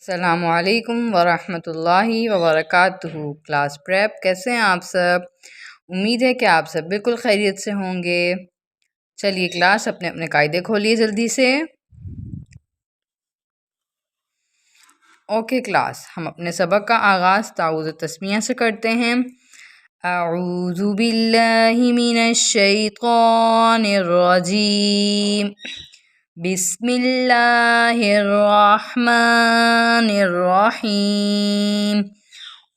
السلام علیکم ورحمۃ اللہ وبرکاتہ۔ کلاس پریپ کیسے ہیں آپ سب؟ امید ہے کہ آپ سب بالکل خیریت سے ہوں گے۔ چلیے کلاس اپنے اپنے قاعدے کھولیے جلدی سے۔ اوکے کلاس، ہم اپنے سبق کا آغاز تعوذ تسمیہ سے کرتے ہیں۔ اعوذ باللہ من الشیطان الرجیم، بسم اللہ الرحمن الرحیم۔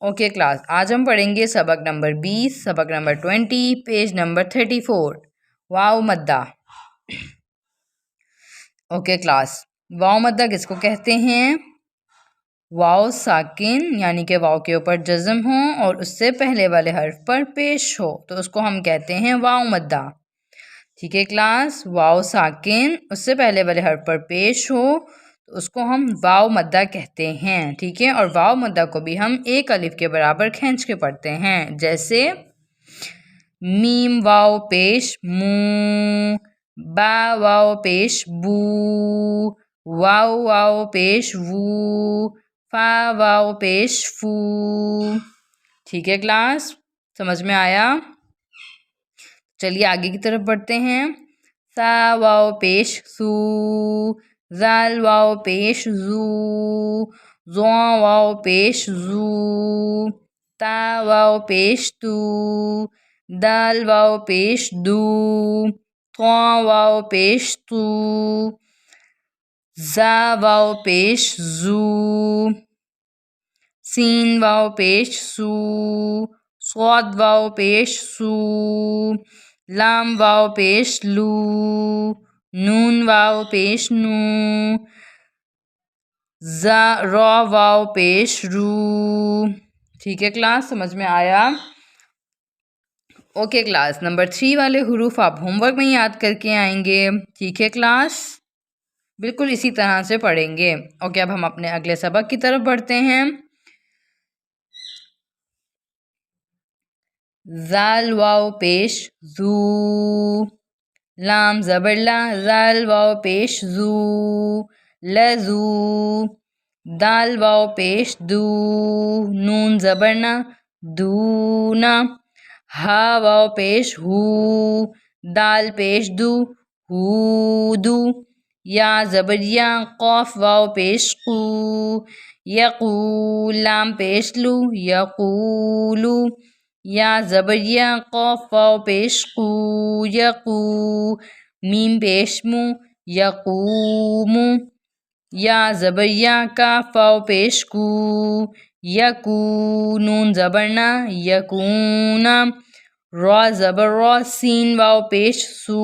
اوکے کلاس، آج ہم پڑھیں گے سبق نمبر 20، سبق نمبر 20، پیج نمبر 34، واو مدہ۔ اوکے کلاس، واو مدہ کس کو کہتے ہیں؟ واو ساکن یعنی کہ واو کے اوپر جزم ہو اور اس سے پہلے والے حرف پر پیش ہو تو اس کو ہم کہتے ہیں واو مدہ۔ ٹھیک ہے کلاس، واو ساکن اس سے پہلے والے حرف پر پیش ہو تو اس کو ہم واو مدہ کہتے ہیں۔ ٹھیک ہے، اور واو مدہ کو بھی ہم ایک الف کے برابر کھینچ کے پڑھتے ہیں، جیسے میم واو پیش مو، با واو پیش بو، واو واو پیش وو، فا واو پیش فو۔ ٹھیک ہے کلاس، سمجھ میں آیا؟ چلیے آگے کی طرف بڑھتے ہیں۔ سا واو پیش سو، زال واو پیش زو، زواں واو پیش زو، تا واو پیش تو، دال واو پیش دو، طواں واو پیش تو، زا واو پیش زو، سین واو پیش سو، صاد واو پیش سو، لام واو پیش لو، نون واو پیش نو، را واو پیش رو۔ ٹھیک ہے کلاس، سمجھ میں آیا؟ اوکے کلاس، نمبر 3 والے حروف آپ ہوم ورک میں یاد کر کے آئیں گے۔ ٹھیک ہے کلاس، بالکل اسی طرح سے پڑھیں گے۔ اوکے، اب ہم اپنے اگلے سبق کی طرف بڑھتے ہیں۔ زال واو پیش زو، لام زبر لا، زال واو پیش زو، لزو، دال واو پیش دو، نون زبر نا، دونا، ہا واو پیش ہو، دال پیش دو، ہودو، یا زبر یا، قاف واو پیش قو، یقو، لام پیش لو، یقولو، یا زبر یا، قاف واو پیش قو، یقو، میم پیش مو، یقومو، یا زبر یا، کاف واو پیش کو، یکو، نون زبر نا، یکونا، را زبر را، سین واو پیش سو،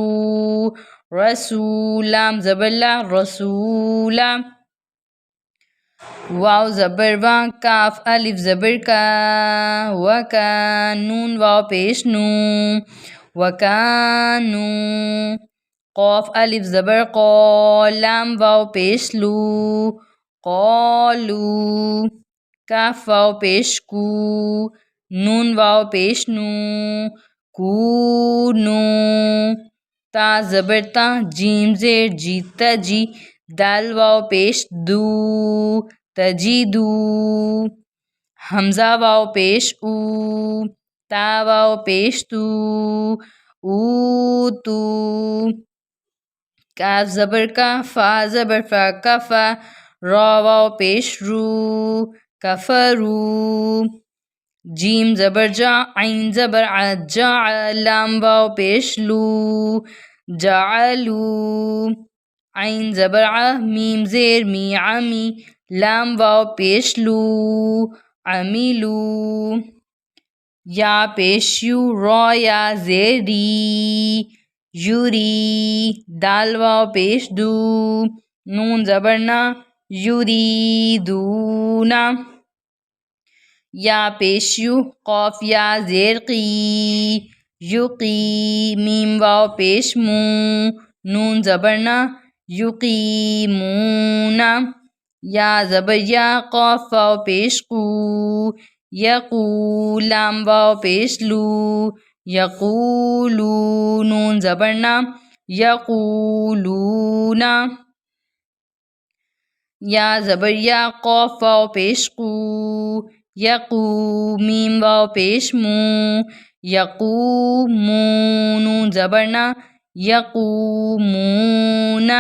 رسو، لام زبر لا، رسولا، واو زبر وا، کاف الف زبر کا، وکا، نون واو پیش نو، وکانو، قاف الف زبر قا، لام واو پیش لو، قالو، کاف واو پیش کو، نون واو پیش نو، کونو، تا زبر تا، جیم زیر جی تجی، دال واو پیش دو، تجیدو، حمزہ واو پیش او، تا واو پیش تو، اوتو، کاف زبر کا، فا زبر فا، کفا، را واو پیش رو، کفرو، جیم زبر جا، عین زبر ع، جا، لام واو پیش لو، جعلو، عین زبر ع، میم زیر می، عمی، لام واو پیش لو، عمیلو، یا پیش یو، را یا زیر ری، یوری، دال واو پیش دو، نون زبر نا، یریدونا، یا پیش یو، قاف یا زیر قی، یقی، میم واو پیش مو، نون زبر نا، یقیمونا، یا زبر یا، قاف واو پیش قو، یقو، لام واو پیش لو، یقولو، نون زبر نا، یقولونا، یا زبر یا، قاف واو پیش قو، یقو، میم واو پیش مو، یقومون، نون زبر نا، یقومون۔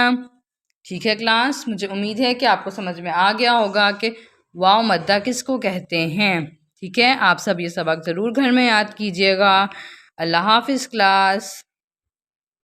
ٹھیک ہے کلاس، مجھے امید ہے کہ آپ کو سمجھ میں آ گیا ہوگا کہ واو مدہ کس کو کہتے ہیں۔ ٹھیک ہے، آپ سب یہ سبق ضرور گھر میں یاد کیجیے گا۔ اللہ حافظ کلاس۔